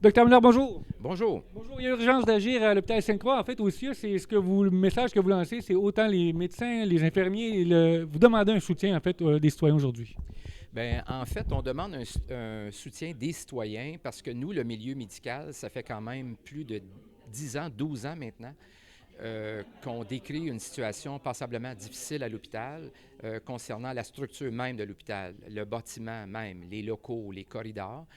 Docteur Miller, bonjour. Bonjour. Bonjour, il y a urgence d'agir à l'hôpital Sainte-Croix. En fait, aussi, c'est ce que vous, le message que vous lancez, c'est autant les médecins, les infirmiers, vous demandez un soutien, en fait, des citoyens aujourd'hui. Bien, en fait, on demande un soutien des citoyens parce que nous, le milieu médical, ça fait quand même plus de 10 ans, 12 ans maintenant, qu'on décrit une situation passablement difficile à l'hôpital concernant la structure même de l'hôpital, le bâtiment même, les locaux, les corridors.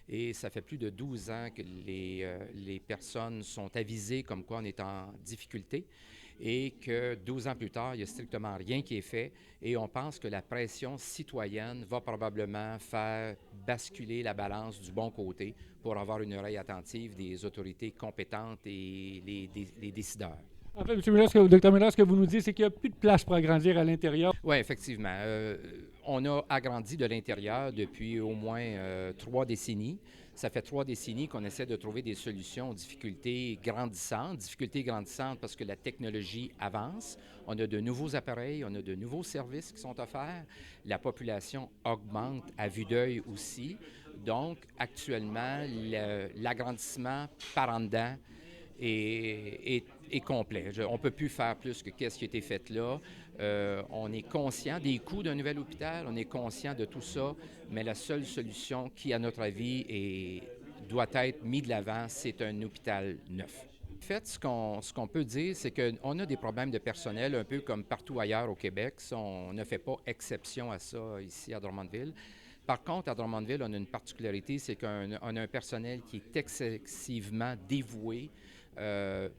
Et ça fait plus de 12 ans que les personnes sont avisées comme quoi on est en difficulté et que 12 ans plus tard, il n'y a strictement rien qui est fait et on pense que la pression citoyenne va probablement faire basculer la balance du bon côté pour avoir une oreille attentive des autorités compétentes et les décideurs. En fait, M. Miller, Dr. Miller, ce que vous nous dites, c'est qu'il n'y a plus de place pour agrandir à l'intérieur. Oui, effectivement. On a agrandi de l'intérieur depuis au moins 3 décennies. Ça fait 3 décennies qu'on essaie de trouver des solutions aux difficultés grandissantes. Difficultés grandissantes parce que la technologie avance. On a de nouveaux appareils, on a de nouveaux services qui sont offerts. La population augmente à vue d'œil aussi. Donc, actuellement, l'agrandissement par en dedans est complet. On ne peut plus faire plus que ce qui a été fait là. On est conscient des coûts d'un nouvel hôpital, on est conscient de tout ça, mais la seule solution qui, à notre avis, doit être mise de l'avant, c'est un hôpital neuf. En fait, ce qu'on peut dire, c'est qu'on a des problèmes de personnel un peu comme partout ailleurs au Québec. Ça, on ne fait pas exception à ça ici à Drummondville. Par contre, à Drummondville, on a une particularité, c'est qu'on a un personnel qui est excessivement dévoué,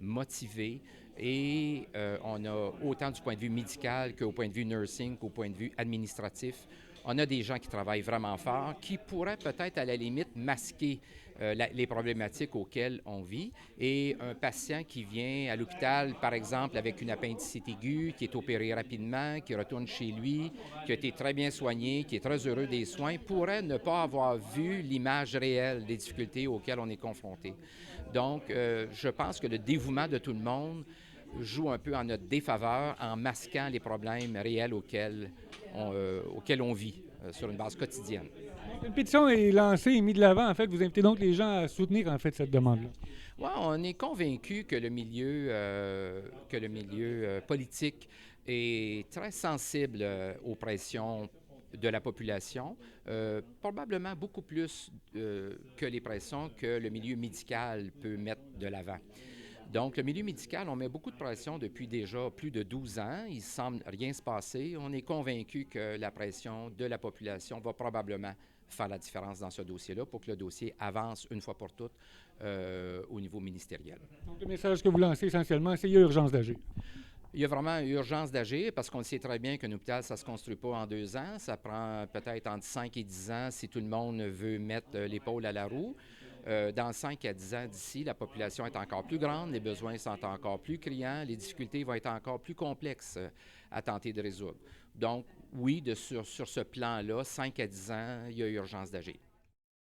motivé, et on a autant du point de vue médical qu'au point de vue nursing, qu'au point de vue administratif. On a des gens qui travaillent vraiment fort, qui pourraient peut-être à la limite masquer les problématiques auxquelles on vit. Et un patient qui vient à l'hôpital, par exemple, avec une appendicite aiguë, qui est opéré rapidement, qui retourne chez lui, qui a été très bien soigné, qui est très heureux des soins, pourrait ne pas avoir vu l'image réelle des difficultés auxquelles on est confronté. Donc, je pense que le dévouement de tout le monde joue un peu en notre défaveur en masquant les problèmes réels auxquels on vit sur une base quotidienne. Une pétition est lancée et mise de l'avant. En fait, vous invitez donc les gens à soutenir, en fait, cette demande-là. Ouais, on est convaincu que le milieu politique est très sensible aux pressions de la population, probablement beaucoup plus que les pressions que le milieu médical peut mettre de l'avant. Donc, le milieu médical, on met beaucoup de pression depuis déjà plus de 12 ans. Il ne semble rien se passer. On est convaincu que la pression de la population va probablement faire la différence dans ce dossier-là pour que le dossier avance une fois pour toutes au niveau ministériel. Donc, le message que vous lancez essentiellement, c'est qu'il y a urgence d'agir. Il y a vraiment urgence d'agir parce qu'on sait très bien qu'un hôpital, ça ne se construit pas en 2 ans. Ça prend peut-être entre 5 et 10 ans si tout le monde veut mettre l'épaule à la roue. Dans 5 à 10 ans d'ici, la population est encore plus grande, les besoins sont encore plus criants, les difficultés vont être encore plus complexes à tenter de résoudre. Donc, oui, sur ce plan-là, 5 à 10 ans, il y a urgence d'agir.